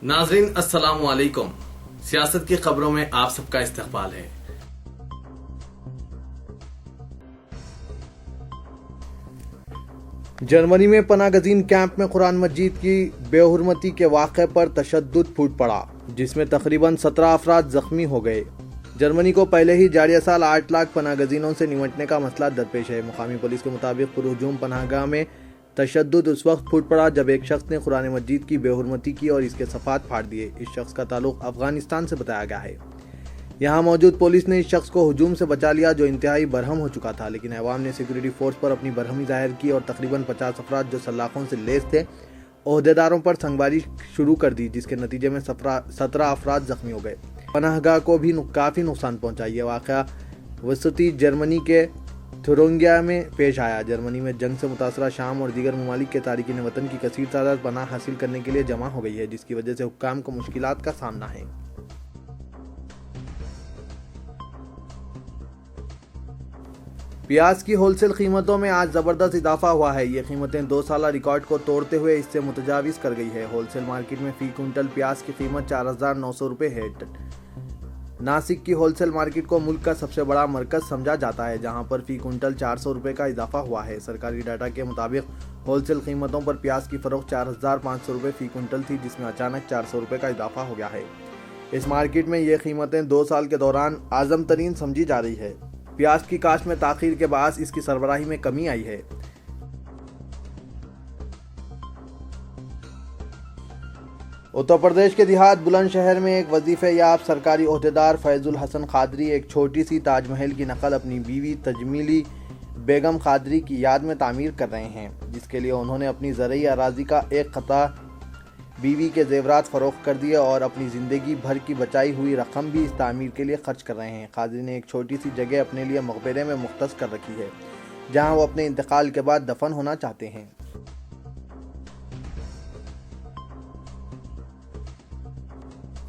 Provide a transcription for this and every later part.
ناظرین السلام علیکم، سیاست کی خبروں میں آپ سب کا استقبال ہے۔ جرمنی میں پناہ گزین کیمپ میں قرآن مجید کی بے حرمتی کے واقعے پر تشدد پھوٹ پڑا، جس میں تقریباً 17 افراد زخمی ہو گئے۔ جرمنی کو پہلے ہی جاریہ سال 8 لاکھ پناہ گزینوں سے نمٹنے کا مسئلہ درپیش ہے۔ مقامی پولیس کے مطابق پرہجوم پناہ گاہ میں تشدد اس وقت پھوٹ پڑا جب ایک شخص نے قرآن مجید کی بے حرمتی کی اور اس کے صفحات پھاڑ دیے۔ اس شخص کا تعلق افغانستان سے بتایا گیا ہے۔ یہاں موجود پولیس نے اس شخص کو ہجوم سے بچا لیا جو انتہائی برہم ہو چکا تھا، لیکن عوام نے سیکورٹی فورس پر اپنی برہمی ظاہر کی اور تقریباً 50 افراد جو سلاخوں سے لیس تھے عہدیداروں پر سنگباری شروع کر دی، جس کے نتیجے میں 17 افراد زخمی ہو گئے۔ پناہ گاہ کو بھی کافی نقصان پہنچا۔ یہ واقعہ وسطی جرمنی کے تھورنگیا میں پیش آیا۔ جرمنی میں جنگ سے متاثرہ شام اور دیگر ممالک کے تارکین وطن کی کثیر تعداد پناہ حاصل کرنے کے لیے جمع ہو گئی ہے، جس کی وجہ سے حکام کو مشکلات کا سامنا ہے۔ پیاز کی ہول سیل قیمتوں میں آج زبردست اضافہ ہوا ہے۔ یہ قیمتیں 2 سالہ ریکارڈ کو توڑتے ہوئے اس سے متجاوز کر گئی ہے۔ ہول سیل مارکیٹ میں فی کنٹل پیاز کی قیمت 4900 روپے ہے۔ ناسک کی ہول سیل مارکیٹ کو ملک کا سب سے بڑا مرکز سمجھا جاتا ہے، جہاں پر فی کنٹل 400 روپے کا اضافہ ہوا ہے۔ سرکاری ڈاٹا کے مطابق ہول سیل قیمتوں پر پیاز کی فروخت 4500 روپے فی کنٹل تھی، جس میں اچانک 400 روپے کا اضافہ ہو گیا ہے۔ اس مارکیٹ میں یہ قیمتیں 2 سال کے دوران اعظم ترین سمجھی جا رہی ہے۔ پیاز کی کاشت میں تاخیر کے باعث اس کی سربراہی میں کمی آئی ہے۔ اتر پردیش کے دیہات بلند شہر میں ایک وظیفہ یاب سرکاری عہدیدار فیض الحسن قادری ایک چھوٹی سی تاج محل کی نقل اپنی بیوی تجمیلی بیگم قادری کی یاد میں تعمیر کر رہے ہیں، جس کے لیے انہوں نے اپنی زرعی اراضی کا ایک قطعہ بیوی کے زیورات فروخت کر دیے اور اپنی زندگی بھر کی بچائی ہوئی رقم بھی اس تعمیر کے لیے خرچ کر رہے ہیں۔ قادری نے ایک چھوٹی سی جگہ اپنے لیے مقبرے میں مختص کر رکھی ہے، جہاں وہ اپنے انتقال کے بعد دفن ہونا چاہتے ہیں۔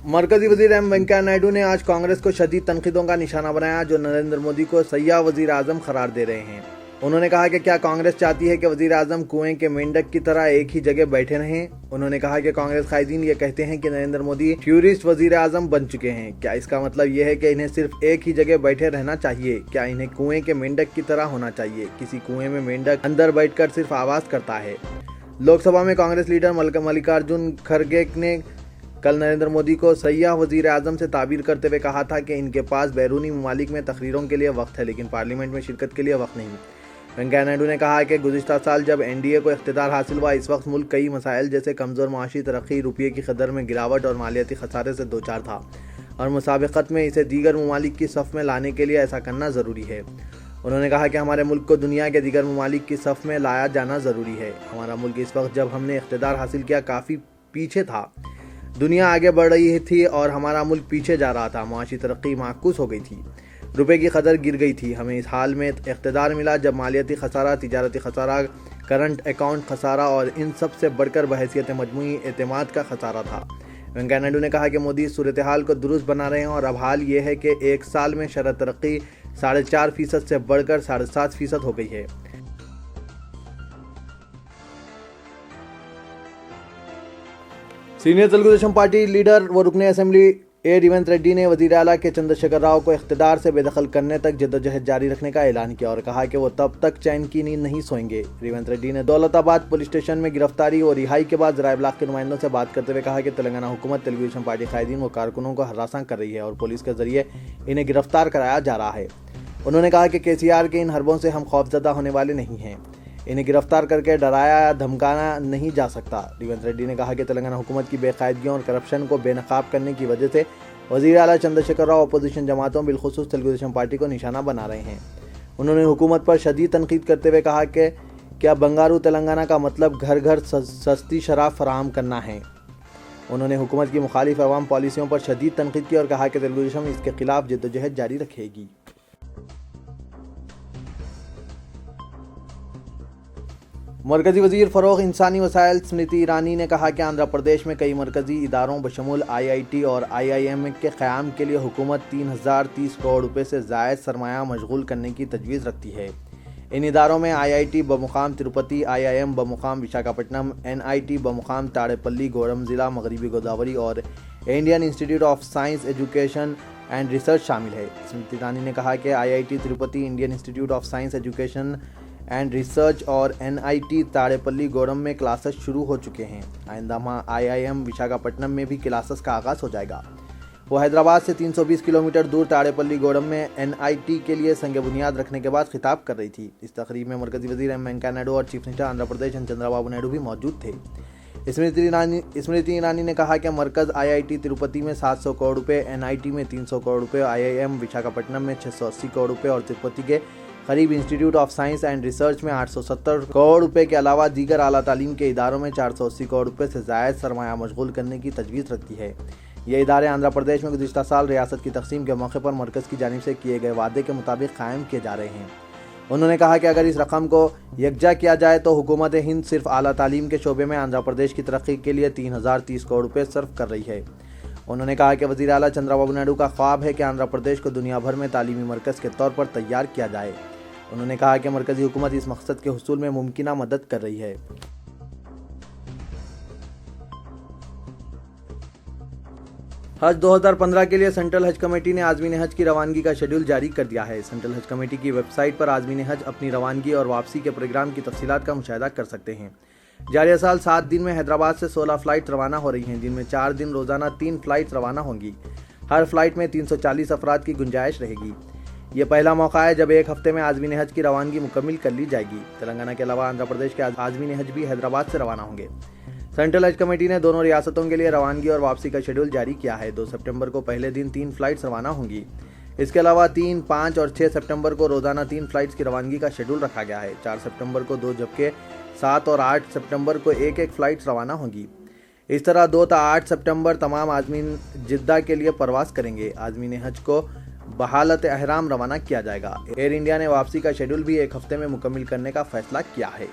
مرکزی وزیر ایم وینکیا نائیڈو نے آج کانگریس کو شدید تنقیدوں کا نشانہ بنایا، جو نریندر مودی کو سیاہ وزیر اعظم قرار دے رہے ہیں۔ انہوں نے کہا کہ کیا کانگریس چاہتی ہے کہ وزیر اعظم کنویں کے مینڈک کی طرح ایک ہی جگہ بیٹھے رہیں؟ انہوں نے کہا کہ کانگریس قائدین یہ کہتے ہیں کہ نریندر مودی ٹورسٹ وزیر اعظم بن چکے ہیں۔ کیا اس کا مطلب یہ ہے کہ انہیں صرف ایک ہی جگہ بیٹھے رہنا چاہیے؟ کیا انہیں کنویں کے مینڈک کی طرح ہونا چاہیے؟ کسی کنویں میں مینڈک اندر بیٹھ کر صرف آواز کرتا ہے۔ لوک سبھا میں کانگریس لیڈر ملکارجن کھڑگے نے کل نریندر مودی کو سیاہ وزیر اعظم سے تعبیر کرتے ہوئے کہا تھا کہ ان کے پاس بیرونی ممالک میں تقریروں کے لیے وقت ہے، لیکن پارلیمنٹ میں شرکت کے لیے وقت نہیں۔ وینکیا نائیڈو نے کہا کہ گزشتہ سال جب این ڈی اے کو اقتدار حاصل ہوا، اس وقت ملک کئی مسائل جیسے کمزور معاشی ترقی، روپے کی قدر میں گراوٹ اور مالیاتی خسارے سے دوچار تھا، اور مسابقت میں اسے دیگر ممالک کی صف میں لانے کے لیے ایسا کرنا ضروری ہے۔ انہوں نے کہا کہ ہمارے ملک کو دنیا کے دیگر ممالک کی صف میں لایا جانا ضروری ہے۔ ہمارا ملک اس وقت جب ہم نے اقتدار حاصل کیا کافی پیچھے تھا۔ دنیا آگے بڑھ رہی تھی اور ہمارا ملک پیچھے جا رہا تھا۔ معاشی ترقی معکوس ہو گئی تھی، روپے کی قدر گر گئی تھی۔ ہمیں اس حال میں اقتدار ملا جب مالیاتی خسارہ، تجارتی خسارہ، کرنٹ اکاؤنٹ خسارہ اور ان سب سے بڑھ کر بحیثیت مجموعی اعتماد کا خسارہ تھا۔ وینکیا نائیڈو نے کہا کہ مودی اس صورتحال کو درست بنا رہے ہیں اور اب حال یہ ہے کہ ایک سال میں شرح ترقی 4.5% سے بڑھ کر 7.5% ہو گئی ہے۔ Senior Telugu Desam party leader و رکن اسمبلی اے ریونت ریڈی نے وزیر اعلیٰ کے چندر شیکھر راؤ کو اقتدار سے بے دخل کرنے تک جدوجہد جاری رکھنے کا اعلان کیا اور کہا کہ وہ تب تک چین کی نیند نہیں سوئیں گے۔ ریونت ریڈی نے دولت آباد پولیس اسٹیشن میں گرفتاری اور رہائی کے بعد ذرائع ابلاغ کے نمائندوں سے بات کرتے ہوئے کہا کہ تلنگانہ حکومت تلگو دیشم پارٹی قائدین و کارکنوں کو ہراساں کر رہی ہے اور پولیس کے ذریعے انہیں گرفتار کرایا جا رہا ہے۔ انہوں نے کہا کہ کے سی آر کے ان حربوں سے ہم خوفزدہ ہونے والے نہیں ہیں، انہیں گرفتار کر کے ڈرایا یا دھمکانا نہیں جا سکتا۔ ریونت ریڈی نے کہا کہ تلنگانہ حکومت کی بے قاعدگیوں اور کرپشن کو بے نقاب کرنے کی وجہ سے وزیر اعلیٰ چندر شیکھر راؤ اپوزیشن جماعتوں بالخصوص تلگو دیشم پارٹی کو نشانہ بنا رہے ہیں۔ انہوں نے حکومت پر شدید تنقید کرتے ہوئے کہا کہ کیا بنگارو تلنگانہ کا مطلب گھر گھر سستی شراب فراہم کرنا ہے۔ انہوں نے حکومت کی مخالف عوام پالیسیوں پر شدید تنقید کی اور کہا کہ تلگو دیشم اس کے خلاف جدوجہد جاری رکھے گی۔ مرکزی وزیر فروغ انسانی وسائل اسمرتی ایرانی نے کہا کہ آندھرا پردیش میں کئی مرکزی اداروں بشمول آئی آئی ٹی اور آئی آئی ایم کے قیام کے لیے حکومت 3030 کروڑ روپے سے زائد سرمایہ مشغول کرنے کی تجویز رکھتی ہے۔ इन इदारों में IIT बमुकाम Tirupati, IIM बमुकाम Visakhapatnam, NIT बमुकाम Tadepalli गौड़म जिला मगरबी गोदावरी और Indian institute of science education and research शामिल है। स्मृति ईरानी ने कहा कि IIT Tirupati, Indian institute of science education and research और NIT ताड़ेपल्ली गौड़म में क्लासेस शुरू हो चुके हैं। आइंदा माह IIM विशाखापट्टनम में भी क्लासेस का आगाज़ हो जाएगा। वो हैदराबाद से 320 किलोमीटर दूर ताड़ेपल्ली गौड़म में NIT के लिए संग बुनियाद रखने के बाद खिताब कर रही थी। इस तकरीब में मरकजी वजीर एम वेंकैया नायडू और चीफ मिनिस्टर आंध्र प्रदेश चंद्रबाबू नायडू भी मौजूद थे। स्मृति ईरानी ने कहा कि मरकज IIT तिरुपति में 700 करोड़ रुपए, NIT में 300 करोड़ रुपए, IIM विशाखापट्टनम में 680 करोड़ रुपए और तिरुपति के करीब institute of science and research में 870 करोड़ रुपए के अलावा दीगर आला तालीम के इदारों में 480 करोड़ रुपए से ज़ायद सरमाया मशगूल करने की तजवीज़ रखती है। ये इदारे आंध्र प्रदेश में गुज़िश्ता साल रियासत की तकसीम के मौके पर मरकज़ की जानिब से किए गए वादे के मुताबिक कायम किए जा रहे हैं। उन्होंने कहा कि अगर इस रकम को यकजा किया जाए तो हुकूमत हिंद सिर्फ आला तालीम के शोबे में आंध्र प्रदेश की तरक्की के लिए 3030 करोड़ रुपए सर्व कर रही है। उन्होंने कहा कि वज़ीर आला चंद्रबाबू नायडू का ख्वाब है कि आंध्र प्रदेश को दुनिया भर में तालीमी मरकज़ के तौर पर तैयार किया जाए। उन्होंने कहा कि मरकज़ी हुकूमत इस मकसद के हुसूल में मुमकिना मदद कर रही है। हज 2015 के लिए सेंट्रल हज कमेटी ने आज़मीन हज की रवानगी का शेड्यूल जारी कर दिया है। सेंट्रल हज कमेटी की वेबसाइट पर आज़मीन हज अपनी रवानगी और वापसी के प्रोग्राम की तफसीलात का मुशाहिदा कर सकते हैं। जारी साल 7 दिन में हैदराबाद से 16 फ़्लाइट रवाना हो रही हैं, जिनमें 4 दिन रोज़ाना 3 फ़्लाइट रवाना होंगी। हर फ्लाइट में 340 अफराद की गुंजाइश रहेगी। ये पहला मौका है जब एक हफ्ते में आज़मीन हज की रवानगी मुकम्मल कर ली जाएगी। तेलंगाना के अलावा आंध्र प्रदेश के आज़मीन हज भी हैदराबाद से रवाना होंगे। सेंट्रल हज कमेटी ने दोनों रियासतों के लिए रवानगी और वापसी का शेड्यूल जारी किया है। 2 सितंबर को पहले दिन 3 फ़्लाइट्स रवाना होंगी। इसके अलावा 3, 5 और 6 सितंबर को रोज़ाना 3 फ़्लाइट्स की रवानगी का शेड्यूल रखा गया है। 4 सितंबर को 2 जबकि 7 और 8 सितंबर को एक फ़्लाइट रवाना होंगी। इस तरह 2 से 8 सितंबर तमाम आज़मीन जिद्दा के लिए परवास करेंगे। आज़मीन हज को बहालत अहराम रवाना किया जाएगा। एयर इंडिया ने वापसी का शेड्यूल भी एक हफ्ते में मुकम्मल करने का फैसला किया है।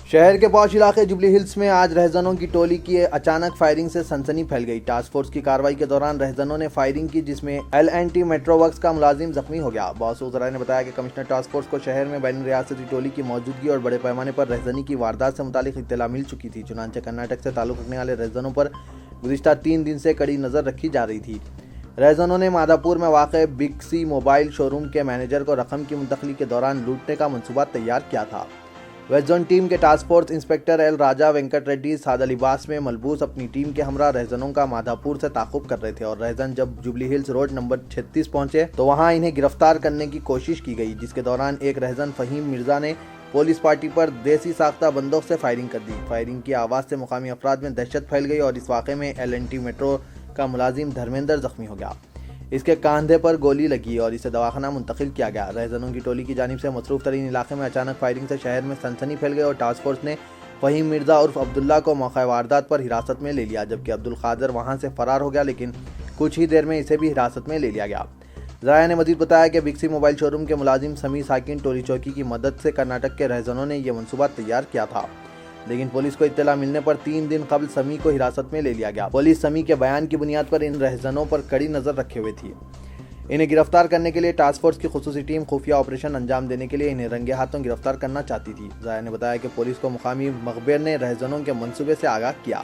शहर के पौश इलाके जुबली हिल्स में आज रहजनों की टोली की अचानक फायरिंग से सनसनी फैल गई। टास्क फोर्स की कार्रवाई के दौरान रहजनों ने फायरिंग की, जिसमें L&T मेट्रो वर्क्स का मुलाजिम जख्मी हो गया। बॉस-उज़रा ने बताया कि कमिश्नर टास्क फोर्स को शहर में बैन रियासती टोली की मौजूदगी और बड़े पैमाने पर रहजनी की वारदात से मुतालिक इत्तला मिल चुकी थी। चुनांचे कर्नाटक से ताल्लुक़ रखने वाले रहजनों पर गुज़िश्ता 3 दिन से कड़ी नज़र रखी जा रही थी। रहजनों ने माधापुर में वाक़ बिग सी मोबाइल शोरूम के मैनेजर को रकम की मुंतकली के दौरान लूटने का मंसूबा तैयार किया था। वेस्ट जोन टीम के टास्क फोर्स इंस्पेक्टर एल राजा वेंकट रेड्डी सादा लिबास में मलबूस अपनी टीम के हमरा रहजनों का माधापुर से ताक़ुब कर रहे थे और रहजन जब जुबली हिल्स रोड नंबर 36 पहुंचे तो वहां इन्हें गिरफ्तार करने की कोशिश की गई, जिसके दौरान एक रहजन फ़हीम मिर्जा ने पुलिस पार्टी पर देसी साख्ता बंदूक से फायरिंग कर दी। फायरिंग की आवाज़ से मुकामी अफराद में दहशत फैल गई और इस वाक़े में L&T मेट्रो का मुलाजिम धर्मेंद्र जख्मी हो गया। इसके कंधे पर गोली लगी और इसे दवाखाना मुंतकिल किया गया। रहजनों की टोली की जानिब से मसरूफ़ तरीन इलाके में अचानक फायरिंग से शहर में सनसनी फैल गई और टास्क फोर्स ने फ़हीम मिर्ज़ा उर्फ अब्दुल्ला को मौका वारदात पर हिरासत में ले लिया, जबकि अब्दुल कादर वहां से फरार हो गया, लेकिन कुछ ही देर में इसे भी हिरासत में ले लिया गया। ज़राया ने मज़ीद बताया कि बिग सी मोबाइल शोरूम के मुलाजिम समी साकिन टोली चौकी की मदद से कर्नाटक के रहजनों ने यह मनसूबा तैयार किया था, लेकिन पुलिस को इत्तला मिलने पर 3 दिन कबल समी को हिरासत में ले लिया गया। पुलिस समी के बयान की बुनियाद पर इन रहजनों पर कड़ी नज़र रखे हुए थी। इन्हें गिरफ्तार करने के लिए टास्क फोर्स की खुसूसी टीम खुफिया ऑपरेशन अंजाम देने के लिए इन्हें रंगे हाथों गिरफ्तार करना चाहती थी। ज़राया ने बताया कि पुलिस को मुकामी मखबिर ने रहजनों के मंसूबे से आगाह किया।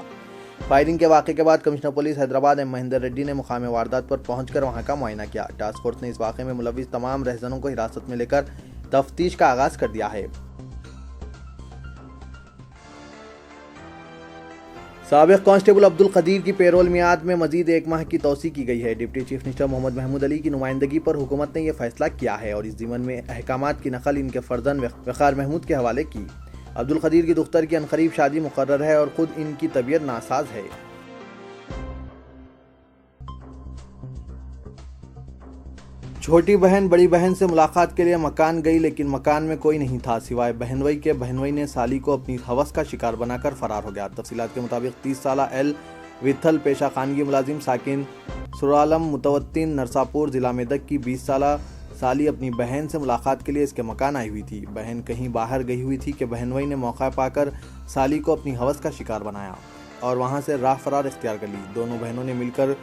फायरिंग के वाक़े के बाद commissioner police Hyderabad M Mahender Reddy ने मुकामी वारदात पर पहुंचकर वहां का मुआयना किया। टास्क फोर्स ने इस वाक़े में मुलविस तमाम रहजनों को हिरासत में लेकर तफ्तीश का आगाज़ कर दिया है। साबिक़ कांस्टेबल अब्दुल कदीर की पेरोल मियाद में मजीद 1 माह की तौसी की गई है। Deputy chief minister Mohammed Mahmood Ali की नुमाइंदगी पर हुकूमत ने यह फैसला किया है और इस ज़िमन में अहकामात की नकल इनके फर्जन वक़ार महमूद के हवाले की। अब्दुल कदीर की दुख्तर की अनकरीब शादी मुकर्रर है और ख़ुद इनकी तबीयत नासाज है। छोटी बहन बड़ी बहन से मुलाकात के लिए मकान गई, लेकिन मकान में कोई नहीं था सिवाय बहनवई के। बहनवई ने साली को अपनी हवस का शिकार बनाकर फरार हो गया। तफसीलात के मुताबिक 30 साला एल विथल पेशा खानगी मुलाजिम साकिन सुरालम मुतवत्तिन नरसापुर जिला मेदक की 20 साला साली अपनी बहन से मुलाकात के लिए इसके मकान आई हुई थी। बहन कहीं बाहर गई हुई थी कि बहनवई ने मौका पाकर साली को अपनी हवस का शिकार बनाया और वहां से राह फरार इख्तियार कर ली। दोनों बहनों ने मिलकर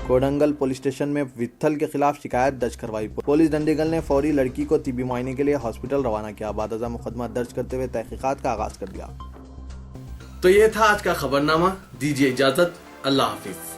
کوڈنگل پولیس اسٹیشن میں وتھل کے خلاف شکایت درج کروائی۔ پولیس ڈنڈیگل نے فوری لڑکی کو طبی معائنے کے لیے ہاسپٹل روانہ کیا۔ بعد ازاں مقدمہ درج کرتے ہوئے تحقیقات کا آغاز کر دیا۔ تو یہ تھا آج کا خبرنامہ، دیجیے اجازت، اللہ حافظ۔